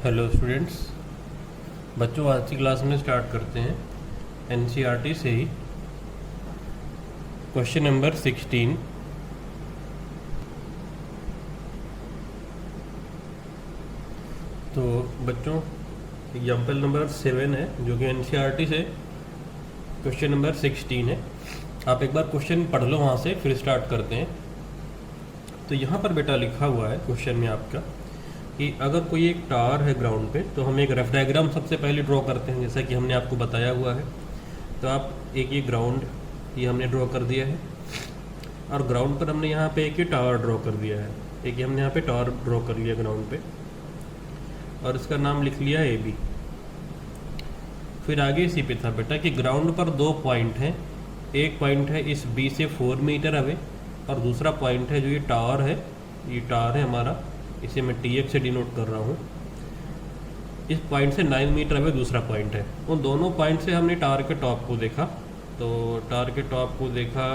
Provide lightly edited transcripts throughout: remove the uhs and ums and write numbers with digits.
Hello students, बच्चों आज की क्लास में स्टार्ट करते हैं एनसीईआरटी से ही। Question number 16। तो बच्चों एग्जाम्पल नंबर 7 है जो कि एनसीईआरटी से क्वेश्चन नंबर 16 है। आप एक बार क्वेश्चन पढ़ लो वहाँ से, फिर स्टार्ट करते हैं। तो यहाँ पर बेटा लिखा हुआ है क्वेश्चन में आपका कि अगर कोई एक टावर है ग्राउंड पे, तो हम एक रफ डायग्राम सबसे पहले ड्रॉ करते हैं, जैसा कि हमने आपको बताया हुआ है। तो आप एक ये ग्राउंड ये हमने ड्रॉ कर दिया है, और ग्राउंड पर हमने यहाँ पे एक ये टावर ड्रॉ कर दिया है। एक ये हमने यहाँ पे टावर ड्रॉ कर लिया ग्राउंड पे, और इसका नाम लिख लिया ए बी। फिर आगे इसी पे था बेटा कि ग्राउंड पर दो पॉइंट हैं। एक पॉइंट है इस बी से 4 मीटर अवे, और दूसरा पॉइंट है जो ये टावर है, ये टावर है हमारा, इसे मैं टी एक्स से डिनोट कर रहा हूँ। इस पॉइंट से 9 मीटर अवे दूसरा पॉइंट है। उन दोनों पॉइंट से हमने टावर के टॉप को देखा। तो टावर के टॉप को देखा,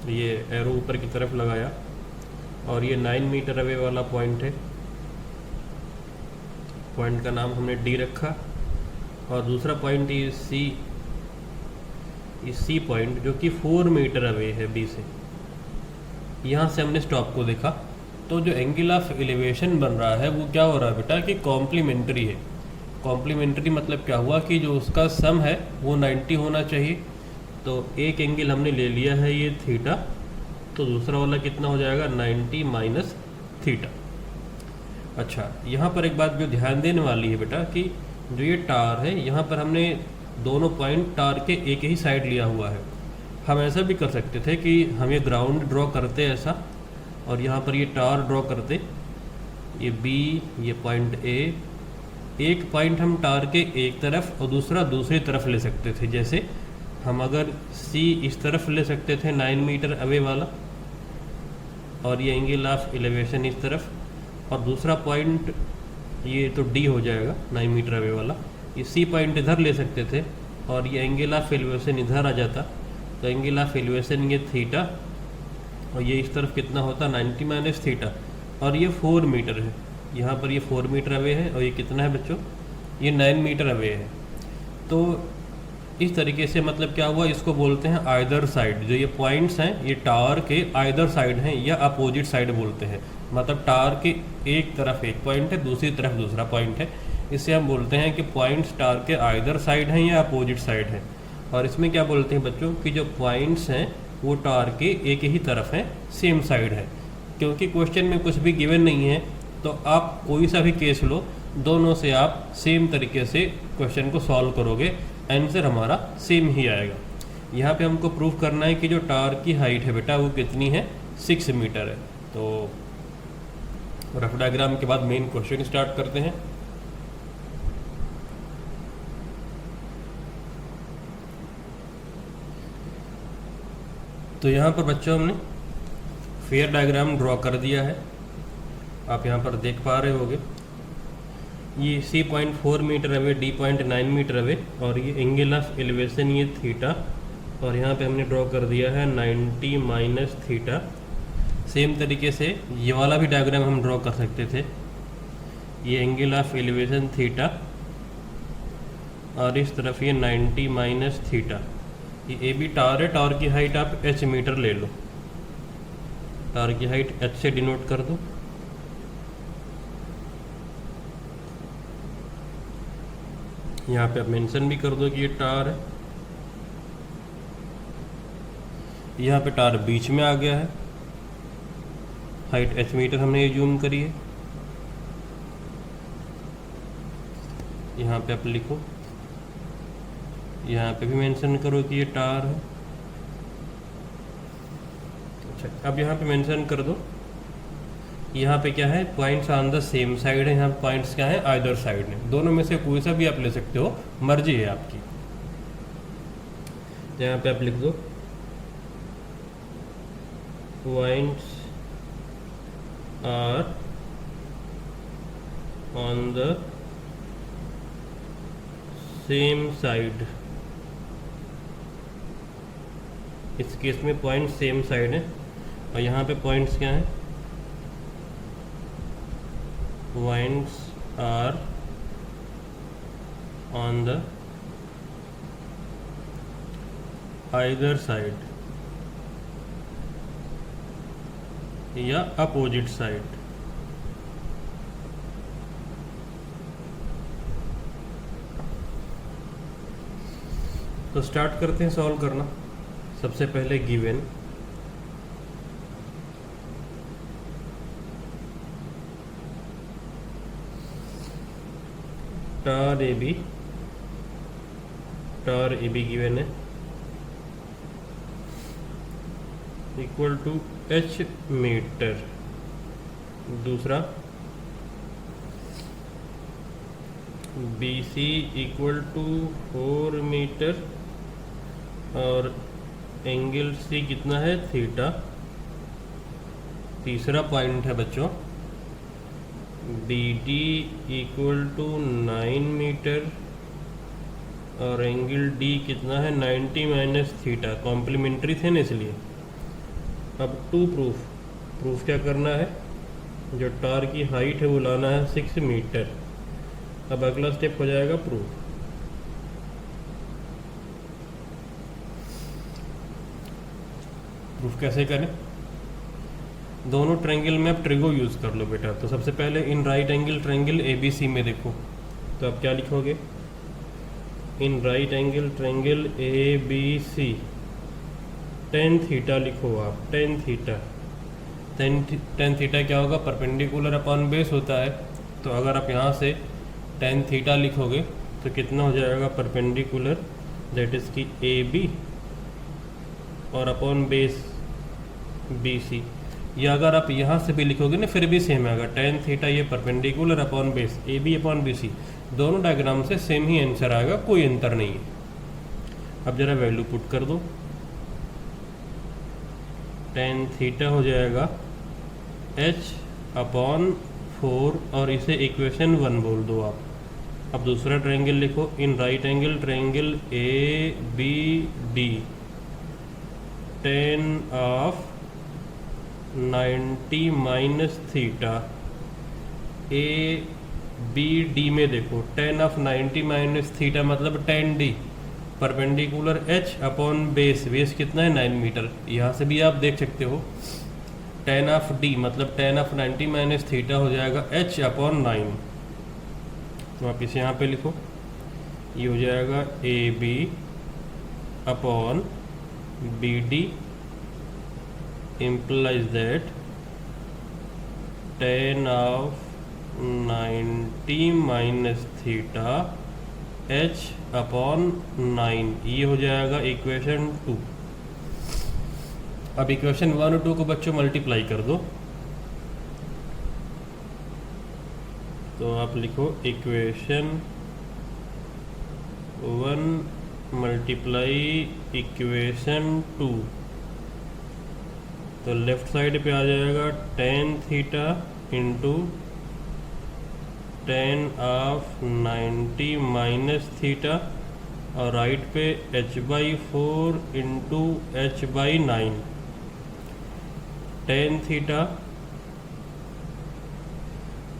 ये एरो ऊपर की तरफ लगाया, और ये 9 मीटर अवे वाला पॉइंट है, पॉइंट का नाम हमने डी रखा। और दूसरा पॉइंट ये सी पॉइंट जो कि 4 मीटर अवे है बी से, यहाँ से हमने स्टॉप को देखा। तो जो एंगल ऑफ एलिवेशन बन रहा है वो क्या हो रहा है बेटा कि कॉम्प्लीमेंट्री है। कॉम्प्लीमेंट्री मतलब क्या हुआ कि जो उसका सम है वो 90 होना चाहिए। तो एक एंगल हमने ले लिया है ये थीटा, तो दूसरा वाला कितना हो जाएगा 90 माइनस थीटा। अच्छा, यहाँ पर एक बात जो ध्यान देने वाली है बेटा कि जो ये टावर है, यहाँ पर हमने दोनों पॉइंट टावर के एक ही साइड लिया हुआ है। हम ऐसा भी कर सकते थे कि हम ये ग्राउंड ड्रॉ करते ऐसा, और यहाँ पर ये टावर ड्रॉ करते, ये बी, ये पॉइंट ए। एक पॉइंट हम टावर के एक तरफ और दूसरा दूसरी तरफ ले सकते थे। जैसे हम अगर सी इस तरफ ले सकते थे 9 मीटर अवे वाला, और ये एंगल ऑफ एलिवेशन इस तरफ, और दूसरा पॉइंट ये तो डी हो जाएगा 9 मीटर अवे वाला। ये सी पॉइंट इधर ले सकते थे, और ये एंगल ऑफ एलिवेशन इधर आ जाता। तो एंगल ऑफ एलिवेशन ये थीटा, और ये इस तरफ कितना होता 90 माइनस थीटा, और ये 4 मीटर है। यहाँ पर ये 4 मीटर अवे है, और ये कितना है बच्चों, ये 9 मीटर अवे है। तो इस तरीके से मतलब क्या हुआ, इसको बोलते हैं आइदर साइड। जो ये पॉइंट्स हैं ये टावर के आइदर साइड हैं, या अपोजिट साइड बोलते हैं। मतलब टावर के एक तरफ एक पॉइंट है, दूसरी तरफ दूसरा पॉइंट है। इससे हम बोलते हैं कि पॉइंट्स टावर के आइदर साइड हैं या अपोजिट साइड हैं। और इसमें क्या बोलते हैं बच्चों कि जो पॉइंट्स हैं वो टावर के एक ही तरफ हैं, सेम साइड है। क्योंकि क्वेश्चन में कुछ भी गिवन नहीं है, तो आप कोई सा भी केस लो, दोनों से आप सेम तरीके से क्वेश्चन को सॉल्व करोगे, आंसर हमारा सेम ही आएगा। यहाँ पे हमको प्रूव करना है कि जो टावर की हाइट है बेटा वो कितनी है, 6 मीटर है। तो रफ डायग्राम के बाद मेन क्वेश्चन स्टार्ट करते हैं। तो यहाँ पर बच्चों हमने फेयर डायग्राम ड्रॉ कर दिया है, आप यहाँ पर देख पा रहे होगे। ये C point 4 metre away, D point 9 metre away, और ये एंगल ऑफ एलिवेशन ये थीटा, और यहाँ पे हमने ड्रॉ कर दिया है 90 माइनस थीटा। सेम तरीके से ये वाला भी डायग्राम हम ड्रॉ कर सकते थे। ये एंगल ऑफ एलिवेशन थीटा, और इस तरफ ये 90 माइनस थीटा। ये ए बी टावर है, टावर की हाइट आप h मीटर ले लो, टावर की हाइट h से डिनोट कर दो। यहाँ पे आप मेंशन भी कर दो कि ये टावर है। यहाँ पे टावर बीच में आ गया है, हाइट h मीटर हमने ये जूम करी है। यहाँ पे आप लिखो, यहाँ पे भी मेंशन करो कि ये टावर है। अच्छा, अब यहाँ पे मेंशन कर दो, यहाँ पे क्या है, points on the same side है। यहाँ पॉइंट्स क्या है, आइदर साइड है। दोनों में से कोई सा भी आप ले सकते हो, मर्जी है आपकी। यहाँ पे आप लिख दो points are on the same side. इस केस में पॉइंट सेम साइड है, और यहाँ पे पॉइंट्स क्या हैं, points are on the either side या अपोजिट साइड। तो स्टार्ट करते हैं सॉल्व करना। सबसे पहले गिवन टार ए बी गिवन है इक्वल टू h मीटर। दूसरा B C equal to 4 metre और एंगल सी कितना है थीटा। तीसरा पॉइंट है बच्चों B D equal to 9 metre और एंगल डी कितना है 90 माइनस थीटा। कॉम्प्लीमेंट्री थे ना इसलिए। अब टू प्रूफ क्या करना है, जो टार की हाइट है वो लाना है 6 मीटर। अब अगला स्टेप हो जाएगा प्रूफ। प्रूफ कैसे करें, दोनों ट्रायंगल में आप ट्रिगो यूज़ कर लो बेटा। तो सबसे पहले in right angle triangle A B C में देखो, तो आप क्या लिखोगे, in right angle triangle A B C tan theta लिखो आप। टेन थीटा क्या होगा, परपेंडिकुलर अपॉन बेस होता है। तो अगर आप यहाँ से टेन थीटा लिखोगे तो कितना हो जाएगा परपेंडिकुलर, दैट इज़ की ए बी और अपॉन बेस बी सी। या अगर आप यहाँ से भी लिखोगे ना फिर भी सेम आएगा, टेन थीटा ये perpendicular upon base A B upon B C. दोनों डायग्राम से सेम ही आंसर आएगा, कोई अंतर नहीं है। अब जरा वैल्यू पुट कर दो, टेन थीटा हो जाएगा h अपॉन 4 और इसे इक्वेशन 1 बोल दो आप। अब दूसरा ट्रायंगल लिखो, in right angle triangle A B D tan of 90 minus theta. A B D में देखो, टेन ऑफ 90 माइनस थीटा मतलब 10d perpendicular h upon base कितना है 9 मीटर। यहाँ से भी आप देख सकते हो, टेन ऑफ d मतलब टेन ऑफ 90 माइनस थीटा हो जाएगा h अपॉन 9। तो आप इसे यहाँ पे लिखो, ये हो जाएगा A B upon B D implies that tan of 90 minus theta h upon 9। ये हो जाएगा इक्वेशन 2। अब इक्वेशन 1 और 2 को बच्चों मल्टीप्लाई कर दो, तो आप लिखो इक्वेशन 1 मल्टीप्लाई इक्वेशन 2। तो लेफ्ट साइड पे आ जाएगा tan theta into ten of 90 minus theta और राइट पे h/4 into h/9। Tan theta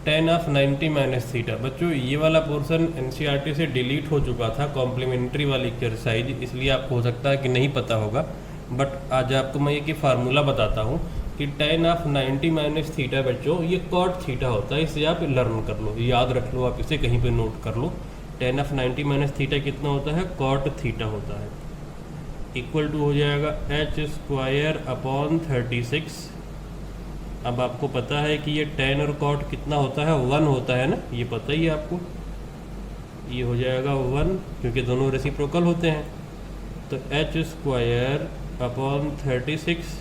tan of 90 minus theta. बच्चों ये वाला पोर्शन एनसीईआरटी से डिलीट हो चुका था, कॉम्प्लीमेंट्री वाली एक्सरसाइज, इसलिए आपको हो सकता है कि नहीं पता होगा। बट आज आपको मैं ये फार्मूला बताता हूँ कि टेन ऑफ 90 माइनस थीटा बच्चों ये कॉट थीटा होता है। इसे आप लर्न कर लो, याद रख लो, आप इसे कहीं पे नोट कर लो। टेन ऑफ 90 माइनस थीटा कितना होता है, कॉट थीटा होता है। इक्वल टू हो जाएगा h स्क्वायर अपॉन 36। अब आपको पता है कि ये टेन और कॉट कितना होता है, 1 होता है ना, ये पता ही है आपको। ये हो जाएगा 1 क्योंकि दोनों रेसिप्रोकल होते हैं। तो h स्क्वायर अपॉन 36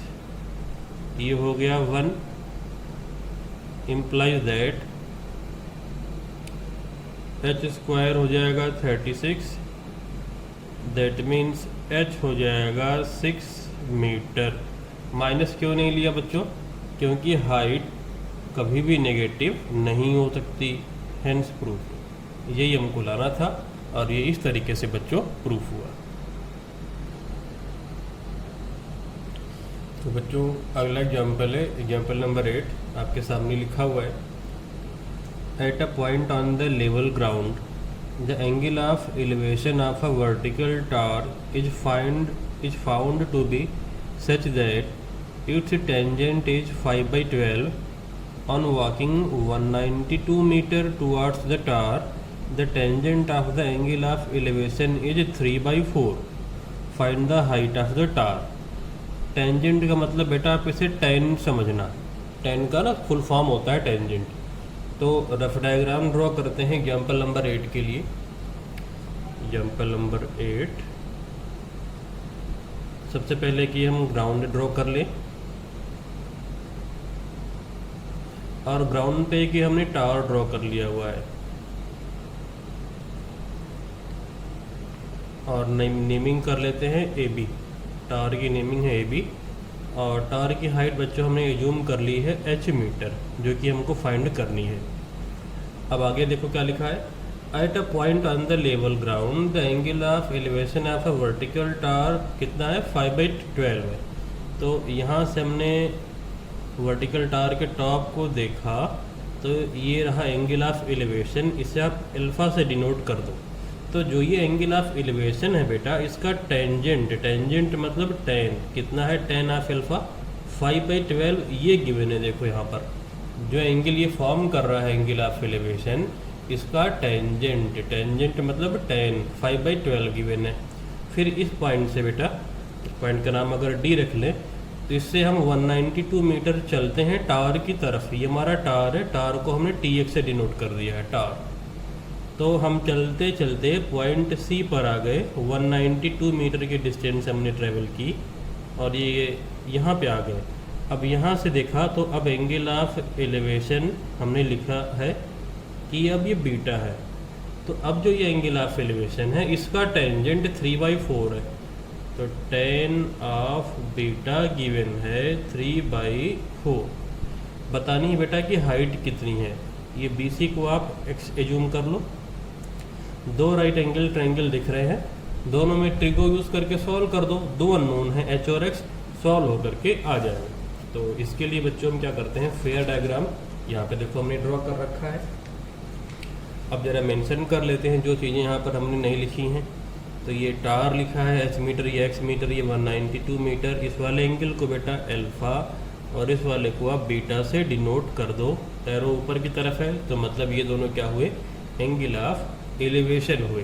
ये हो गया 1, इम्प्लाइज दैट h स्क्वायर हो जाएगा 36, दैट मीन्स h हो जाएगा 6 मीटर। माइनस क्यों नहीं लिया बच्चों, क्योंकि हाइट कभी भी नेगेटिव नहीं हो सकती, हेंस प्रूफ। यही हमको लाना था और ये इस तरीके से बच्चों प्रूफ हुआ। तो बच्चों अगला एग्जाम्पल है एग्जाम्पल नंबर 8, आपके सामने लिखा हुआ है, at a point on the level ground The angle of elevation of a vertical tower is found to be such that its tangent is 5 by 12. On walking 192 meter towards the tower, the tangent of the angle of elevation is 3 by 4. Find the height of the tower. Tangent का मतलब बेटा आप इसे ten समझना, ten का ना full form होता है टेंजेंट। तो रफ डायग्राम ड्रॉ करते हैं एग्जाम्पल नंबर 8 के लिए। एग्जाम्पल नंबर 8, सबसे पहले कि हम ग्राउंड ड्रॉ कर लें, और ग्राउंड पे कि हमने टावर ड्रॉ कर लिया हुआ है, और नेमिंग कर लेते हैं ए बी। टावर की नेमिंग है ए बी, और टावर की हाइट बच्चों हमने एज्यूम कर ली है h मीटर, जो कि हमको फाइंड करनी है। अब आगे देखो क्या लिखा है। At a point on the level ground the angle of elevation of a vertical tower कितना है 5 by 12 है। तो यहाँ से हमने वर्टिकल टावर के टॉप को देखा, तो ये रहा एंगल ऑफ एलिवेशन, इसे आप अल्फा से डिनोट कर दो। तो जो ये एंगल ऑफ एलिवेशन है बेटा, इसका टेंजेंट मतलब टेन कितना है, टेन ऑफ अल्फा 5 by 12 ये गिवन है। देखो यहाँ पर जो एंगल ये फॉर्म कर रहा है एंगल ऑफ एलिवेशन, इसका टेंजेंट मतलब टेन 5 by 12 गिवन है। फिर इस पॉइंट से बेटा, पॉइंट का नाम अगर डी रख लें, तो इससे हम 192 मीटर चलते हैं टावर की तरफ। ये हमारा टावर है, टावर को हमने टी एक्स से डिनोट कर दिया है टावर। तो हम चलते चलते पॉइंट सी पर आ गए, 192 मीटर की डिस्टेंस हमने ट्रेवल की, और ये यहाँ पे आ गए। अब यहाँ से देखा तो अब एंगल ऑफ एलिवेशन हमने लिखा है कि अब ये बीटा है। तो अब जो ये एंगल ऑफ एलिवेशन है, इसका टेंजेंट 3 by 4 है। तो टेन ऑफ बीटा गिवन है 3 by 4। बतानी है बेटा कि हाइट कितनी है। ये BC को आप x एज्यूम कर लो। दो राइट एंगल ट्रायंगल दिख रहे हैं, दोनों में ट्रिगो यूज़ करके सॉल्व कर दो। दो अननोन है h और x, सॉल्व होकर के आ जाएगा। तो इसके लिए बच्चों हम क्या करते हैं, फेयर डायग्राम यहाँ पे देखो हमने ड्रॉ कर रखा है। अब जरा मेंशन कर लेते हैं जो चीज़ें यहाँ पर हमने नहीं लिखी हैं। तो ये टावर लिखा है h मीटर, ये x मीटर, ये 192 मीटर। इस वाले एंगल को बेटा अल्फा और इस वाले को आप बीटा से डिनोट कर दो। एरो ऊपर की तरफ है, तो मतलब ये दोनों क्या हुए, एंगल ऑफ एलिवेशन हुए।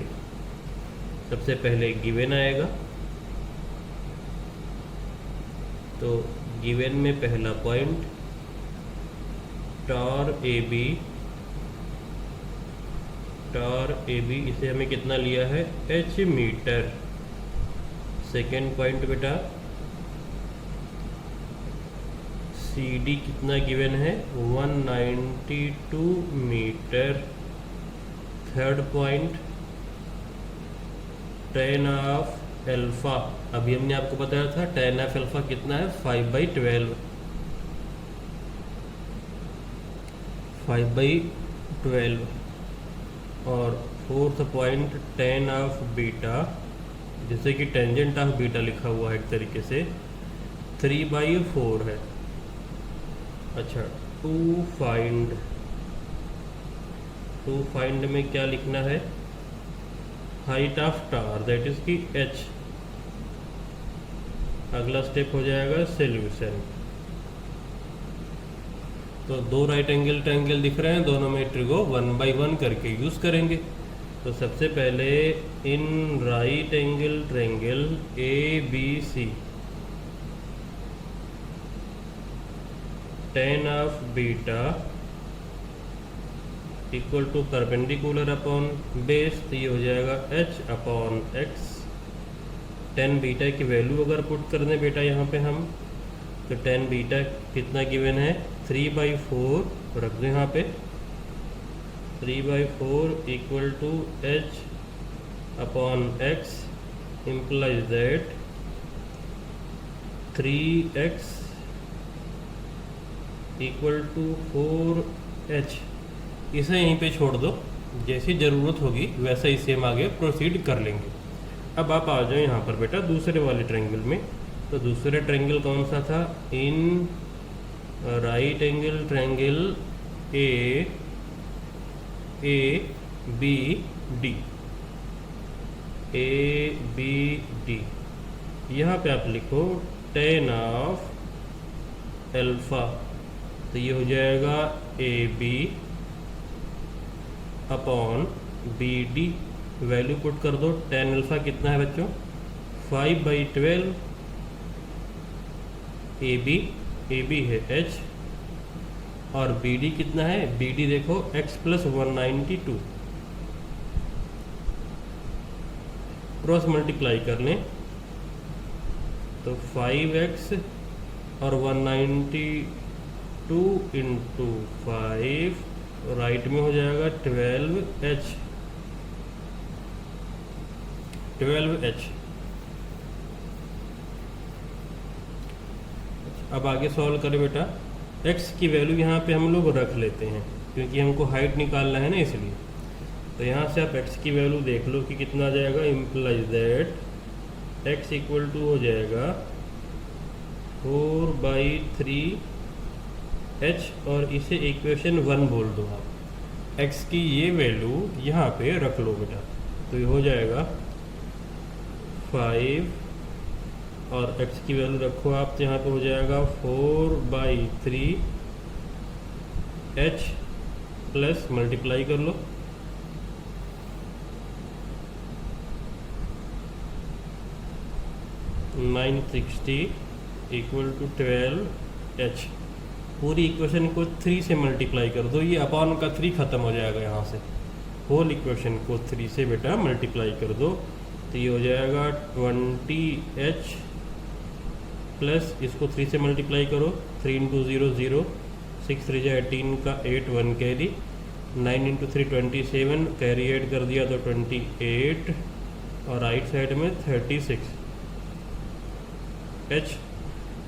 सबसे पहले गिवन आएगा, तो गिवन में पहला पॉइंट टावर ए बी, इसे हमें कितना लिया है h मीटर। सेकेंड पॉइंट बेटा सी डी कितना गिवन है 192 metre. Third point tan of alpha, अभी हमने आपको बताया था टेन ऑफ अल्फा कितना है 5 by 12। 5 by 12। और fourth point tan of beta, जैसे कि टेंजेंट ऑफ बीटा लिखा हुआ है एक तरीके से, 3 by 4 है। अच्छा, टू फाइंड में क्या लिखना है, height of tower that is की h। अगला स्टेप हो जाएगा सॉल्यूशन। तो दो राइट एंगल ट्रायंगल दिख रहे हैं, दोनों में ट्रिगो 1 by 1 करके यूज करेंगे। तो सबसे पहले in right angle triangle ABC, tan of beta equal to perpendicular upon base, तो ये हो जाएगा h upon x। Tan beta की वैल्यू अगर पुट कर दें बेटा यहाँ पे हम, तो टेन बीटा कितना गिवन है 3 by 4 रख दो यहाँ पे। 3 by 4 equal to h upon x implies that 3x equal to 4h। इसे यहीं पे छोड़ दो, जैसी ज़रूरत होगी वैसे इसे हम आगे प्रोसीड कर लेंगे। अब आप आ जाओ यहाँ पर बेटा दूसरे वाले ट्रायंगल में। तो दूसरा ट्रायंगल कौन सा था, in right angle triangle A B D, A B D. यहाँ पे आप लिखो tan ऑफ अल्फ़ा, तो ये हो जाएगा A B upon B D. Value put कर दो। tan अल्फ़ा कितना है बच्चों? 5/12। ए बी है h, और बी डी कितना है? बी डी देखो x + 192। क्रॉस मल्टीप्लाई कर लें तो 5x और 192 इंटू 5, राइट में हो जाएगा 12h। अब आगे सॉल्व करें बेटा। x की वैल्यू यहाँ पे हम लोग रख लेते हैं क्योंकि हमको हाइट निकालना है ना, इसलिए। तो यहाँ से आप x की वैल्यू देख लो कि कितना आ जाएगा। Implies that x equal to हो जाएगा 4/3h, और इसे इक्वेशन 1 बोल दो आप। x की ये वैल्यू यहाँ पे रख लो बेटा, तो ये हो जाएगा 5, और x की वैल्यू रखो आप, तो यहाँ पे हो जाएगा 4/3h प्लस मल्टीप्लाई कर लो 960 इक्वल टू 12h। पूरी इक्वेशन को 3 से मल्टीप्लाई कर दो, ये अपॉन का 3 खत्म हो जाएगा यहाँ से। होल इक्वेशन को 3 से बेटा मल्टीप्लाई कर दो, तो ये हो जाएगा 20h प्लस इसको 3 से मल्टीप्लाई करो। 3 × 0 0, 6 3 18 का 8, 1 कैरी, 9 × 3 27, कैरी ऐड कर दिया तो 28, और राइट साइड में 36h।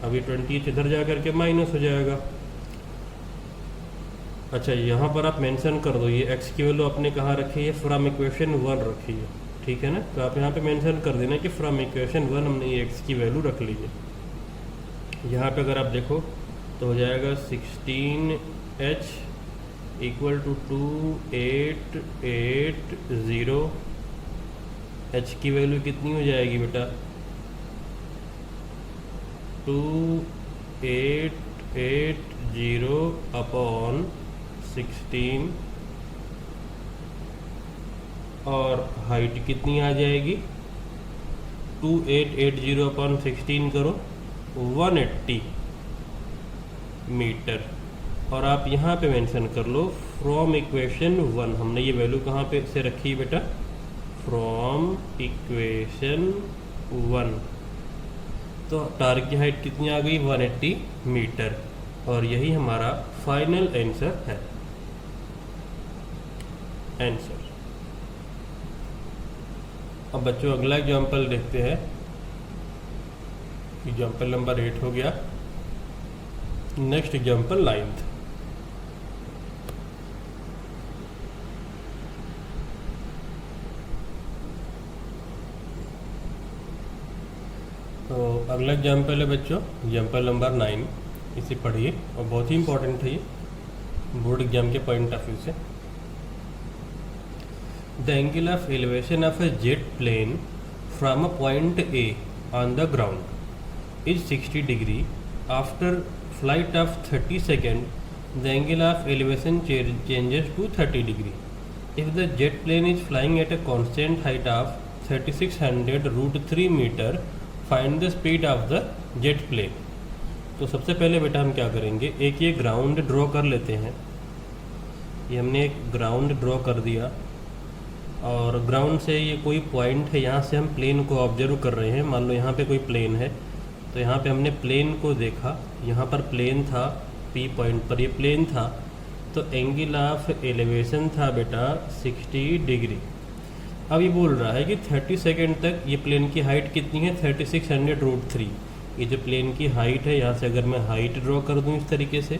अभी 20 इधर जा करके माइनस हो जाएगा। अच्छा, यहाँ पर आप मेंशन कर दो ये x की वैल्यू आपने कहाँ रखी है? फ्रॉम इक्वेशन 1 रखी है, ठीक है ना। तो आप यहाँ पे मेंशन कर देना कि फ्रॉम इक्वेशन 1 हमने ये x की वैल्यू रख ली है। यहाँ पे अगर आप देखो तो हो जाएगा 16h इक्वल टू 2880। h की वैल्यू कितनी हो जाएगी बेटा? 2880 अपॉन 16, और हाइट कितनी आ जाएगी? 2880 अपॉन 16 करो 180 मीटर। और आप यहाँ पे मेंशन कर लो फ्रॉम इक्वेशन 1। हमने ये वैल्यू कहाँ पे से रखी है बेटा? From equation 1। तो टार की हाइट कितनी आ गई? 180 मीटर। और यही हमारा फाइनल आंसर है। अब बच्चों अगला एग्जाम्पल देखते हैं। एग्जाम्पल नंबर 8 हो गया। Next example 9th। तो अगला एग्जाम्पल है बच्चों एग्जाम्पल नंबर 9। इसे पढ़िए, और बहुत ही इंपॉर्टेंट है ये बोर्ड एग्जाम के पॉइंट ऑफ व्यू से। The angle of elevation of a jet plane from a point A on the ground is 60 degree. After flight of 30 second the angle of elevation changes to 30 degree. If the jet plane is flying at a constant height of 3600√3 metre, find the speed of the jet plane. तो सबसे पहले बेटा हम क्या करेंगे, एक ये ground draw कर लेते हैं। ये हमने एक ग्राउंड ड्रॉ कर दिया, और ग्राउंड से ये कोई पॉइंट है, यहाँ से हम प्लेन को ऑब्जर्व कर रहे हैं। मान लो यहाँ पे कोई प्लेन है, तो यहाँ पे हमने प्लेन को देखा, यहाँ पर प्लेन था, P पॉइंट पर ये प्लेन था, तो एंगल ऑफ एलिवेशन था बेटा 60 डिग्री। अब ये बोल रहा है कि 30 सेकेंड तक ये प्लेन की हाइट कितनी है? 3600√3। ये जो प्लेन की हाइट है, यहाँ से अगर मैं हाइट ड्रॉ कर दूँ इस तरीके से,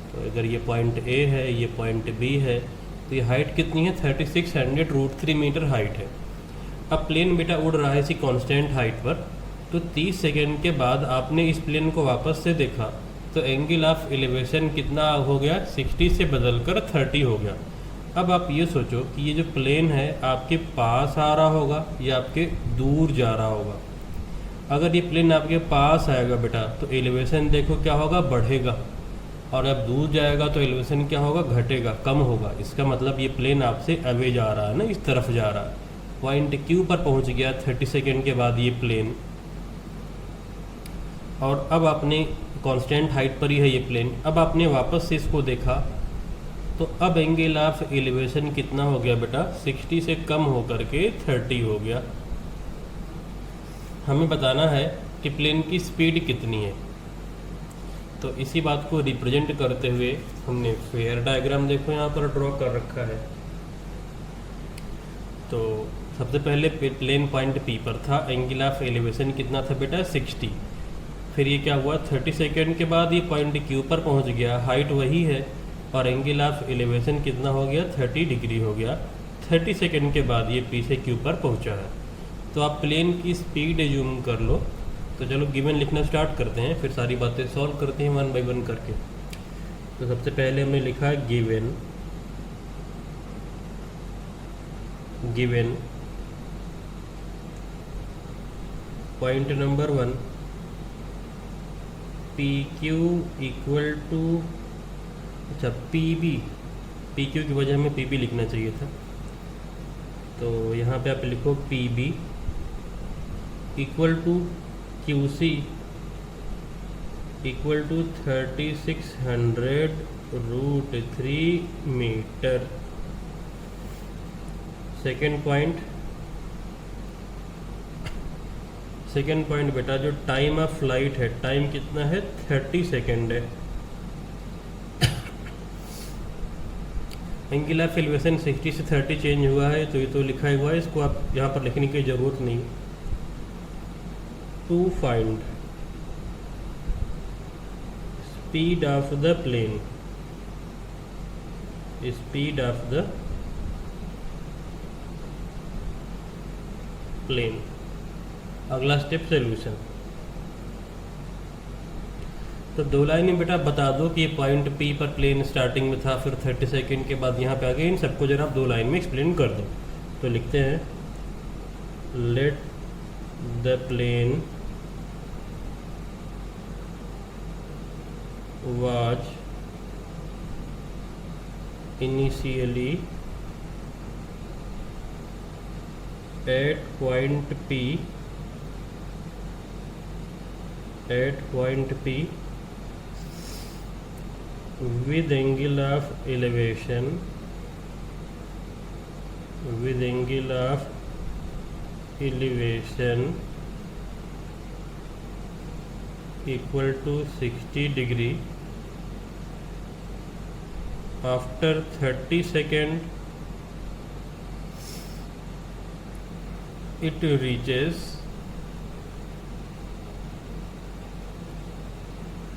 तो अगर ये पॉइंट A है, ये पॉइंट B है, तो ये हाइट कितनी है? 3600√3 मीटर हाइट है। अब प्लेन बेटा उड़ रहा है इसी कांस्टेंट हाइट पर, तो 30 सेकेंड के बाद आपने इस प्लेन को वापस से देखा, तो एंगल ऑफ एलिवेशन कितना हो गया? 60 से बदलकर 30 हो गया। अब आप ये सोचो कि ये जो प्लेन है आपके पास आ रहा होगा या आपके दूर जा रहा होगा। अगर ये प्लेन आपके पास आएगा बेटा तो एलिवेशन देखो क्या होगा, बढ़ेगा, और अब दूर जाएगा तो एलिवेशन क्या होगा, घटेगा, कम होगा। इसका मतलब ये प्लेन आपसे अवे जा रहा है ना, इस तरफ जा रहा है। पॉइंट क्यू पर पहुंच गया 30 सेकेंड के बाद ये प्लेन, और अब आपने कांस्टेंट हाइट पर ही है ये प्लेन। अब आपने वापस से इसको देखा तो अब एंगल ऑफ एलिवेशन कितना हो गया बेटा, 60 से कम होकर के 30 हो गया। हमें बताना है कि प्लेन की स्पीड कितनी है। तो इसी बात को रिप्रेजेंट करते हुए हमने फेयर डायग्राम देखो यहाँ पर ड्रॉ कर रखा है। तो सबसे पहले प्लेन पॉइंट पी पर था, एंगल ऑफ एलिवेशन कितना था बेटा, 60। फिर ये क्या हुआ, 30 सेकेंड के बाद ये पॉइंट क्यू पर पहुँच गया, हाइट वही है, और एंगल ऑफ एलिवेशन कितना हो गया, 30 डिग्री हो गया। 30 सेकेंड के बाद ये पी से क्यू पर पहुँचा है। तो आप प्लेन की स्पीड एज्यूम कर लो। तो चलो गिवन लिखना स्टार्ट करते हैं, फिर सारी बातें सॉल्व करते हैं 1 बाय 1 करके। तो सबसे पहले हमने लिखा given point number 1 P Q equal to, अच्छा पी क्यू की वजह हमें पी बी लिखना चाहिए था। तो यहाँ पे आप लिखो P B equal to Q C equal to 3600√3 metre. Second point बेटा जो टाइम ऑफ फ्लाइट है, टाइम कितना है, 30 सेकेंड है। एंगल ऑफ एलिवेशन 60 से 30 चेंज हुआ है, तो ये तो लिखा हुआ है, इसको आप यहाँ पर लिखने की ज़रूरत नहीं। To find speed of the plane, speed of the plane. अगला स्टेप सॉल्यूशन। तो 2 लाइनें बेटा बता दो कि ये पॉइंट पी पर प्लेन स्टार्टिंग में था, फिर 30 सेकेंड के बाद यहाँ पे आ गए। इन सबको जरा आप 2 लाइन में एक्सप्लेन कर दो। तो लिखते हैं, let the plane was initially at point P with angle of elevation equal to 60 degree. After 30 seconds it reaches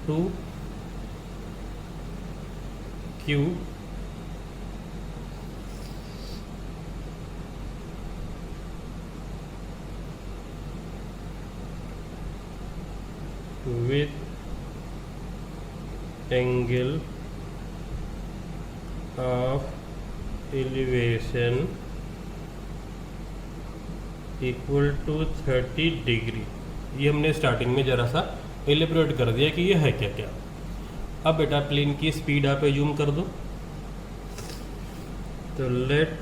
to Q with angle of elevation equal to 30 degree. ये हमने स्टार्टिंग में ज़रा सा एलिब्रेट कर दिया कि ये है क्या क्या। अब बेटा प्लेन की स्पीड आप एज्यूम कर दो। तो let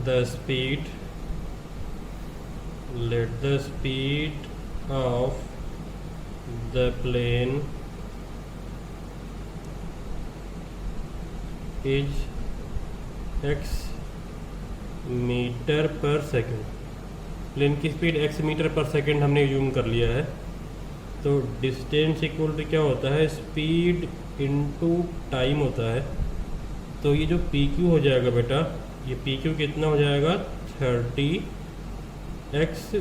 the speed of the plane is x metre per second. Plane की speed x metre per second हमने यूम कर लिया है। तो डिस्टेंस इक्वल टू क्या होता है, स्पीड इनटू टाइम होता है। तो ये जो पी क्यू हो जाएगा बेटा, ये पी क्यू कितना हो जाएगा, 30x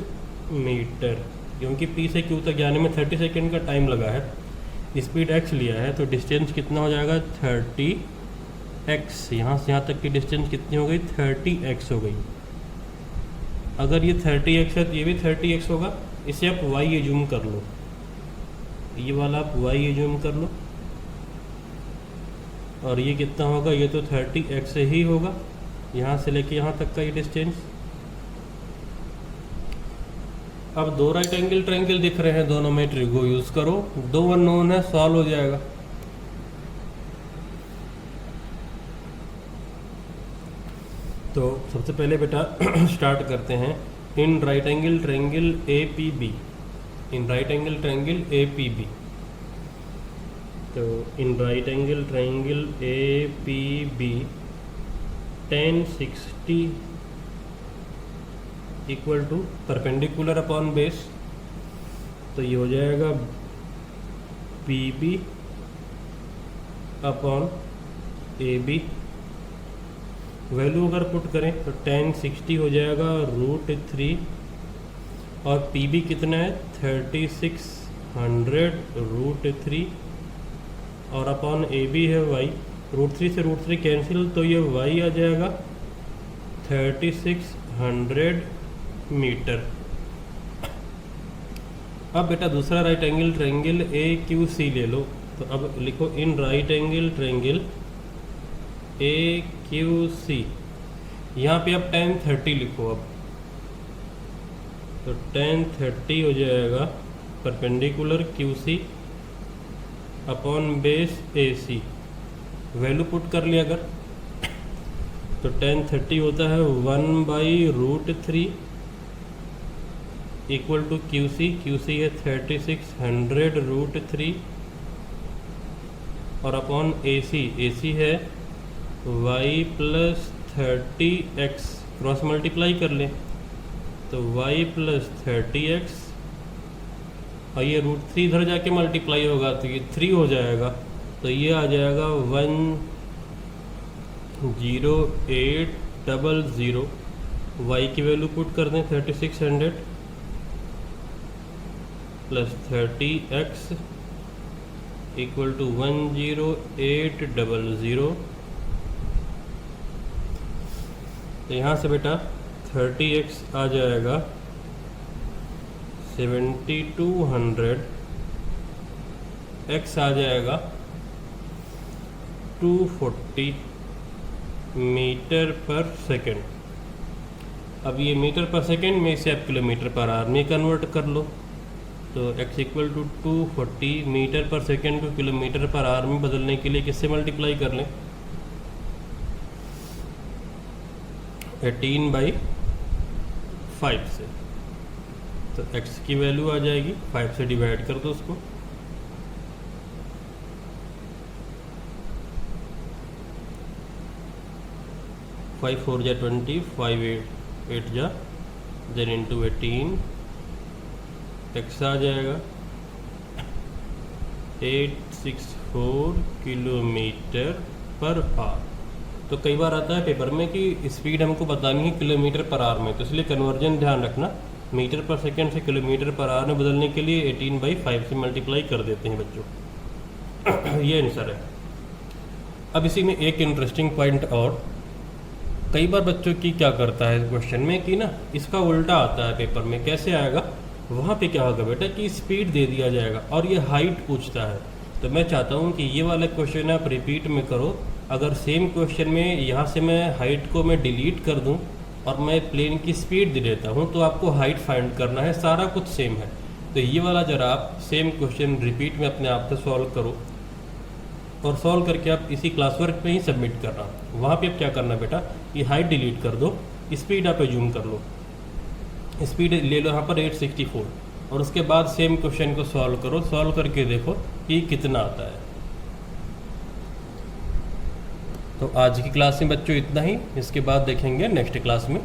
मीटर, क्योंकि पी से क्यू तक जाने में 30 सेकेंड का टाइम लगा है। स्पीड x लिया है तो डिस्टेंस कितना हो जाएगा, 30x। यहाँ से यहाँ तक की डिस्टेंस कितनी हो गई, 30x हो गई। अगर ये 30x है तो ये भी 30x होगा। इसे आप y एज्यूम कर लो, ये वाला आप y एज्यूम कर लो। और ये कितना होगा, ये तो 30x ही होगा, यहाँ से लेके यहाँ तक का ये डिस्टेंस। अब दो राइट एंगल ट्रायंगल दिख रहे हैं, दोनों में ट्रिगो यूज़ करो, दो अननोन है, सॉल्व हो जाएगा। तो सबसे पहले बेटा स्टार्ट करते हैं। In right angle triangle APB, in right angle triangle APB, तो in right angle triangle APB tan 60 equal to perpendicular upon base, तो ये हो जाएगा BB अपॉन AB। वैल्यू अगर पुट करें तो tan 60 हो जाएगा √3 और PB कितना है 3600 √3 और अपॉन AB है y, √3 से √3 कैंसिल, तो ये y आ जाएगा 3600 मीटर। अब बेटा दूसरा राइट एंगल ट्रायंगल AQC ले लो, तो अब लिखो in right angle triangle AQC, यहाँ पे अब tan 30 लिखो। अब तो tan 30 हो जाएगा perpendicular QC upon base AC। Value put कर लिया अगर, तो tan 30 होता है 1/√3 इक्वल टू QC है 3600 √3 और अपॉन AC है y + 30x, क्रॉस मल्टीप्लाई कर लें तो y + 30x और ये √3 इधर जाके मल्टीप्लाई होगा तो ये 3 हो जाएगा, तो ये आ जाएगा 10800। y की वैल्यू पुट कर दें 3600 + 30x इक्वल टू 10800। तो यहाँ से बेटा 30x आ जाएगा 7200, x आ जाएगा 240 मीटर पर सेकंड। अब ये मीटर पर सेकंड में इसे आप किलोमीटर पर आवर में कन्वर्ट कर लो, तो x इक्वल टू 240 मीटर पर सेकंड को किलोमीटर पर आवर में बदलने के लिए किससे मल्टीप्लाई कर लें, 18/5 से। तो x की वैल्यू आ जाएगी 5 से डिवाइड कर दो उसको, फाइव 4 जा 20, 5 8 जा, देन इंटू 18, x आ जाएगा 864 किलोमीटर पर आवर। तो कई बार आता है पेपर में कि स्पीड हमको बतानी है किलोमीटर पर आवर में, तो इसलिए कन्वर्जन ध्यान रखना, मीटर पर सेकंड से किलोमीटर पर आवर में बदलने के लिए 18/5 से मल्टीप्लाई कर देते हैं बच्चों। ये आंसर है। अब इसी में एक इंटरेस्टिंग पॉइंट और, कई बार बच्चों की क्या करता है क्वेश्चन में कि ना इसका उल्टा आता है पेपर में। कैसे आएगा, वहाँ पे क्या होगा बेटा कि स्पीड दे दिया जाएगा और ये हाइट पूछता है। तो मैं चाहता हूँ कि ये वाला क्वेश्चन आप रिपीट में करो। अगर सेम क्वेश्चन में यहाँ से मैं हाइट को मैं डिलीट कर दूँ और मैं प्लेन की स्पीड दे देता हूँ, तो आपको हाइट फाइंड करना है, सारा कुछ सेम है। तो ये वाला जरा आप सेम क्वेश्चन रिपीट में अपने आप से सॉल्व करो और सॉल्व करके आप इसी क्लास वर्क में ही सबमिट करना। वहाँ पे आप क्या करना बेटा, ये हाइट डिलीट कर दो, स्पीड आप एज्यूम कर लो, स्पीड ले लो यहाँ पर 864 और उसके बाद सेम क्वेश्चन को सॉल्व करो। सॉल्व करके देखो कि कितना आता है। तो आज की क्लास में बच्चों इतना ही, इसके बाद देखेंगे नेक्स्ट क्लास में।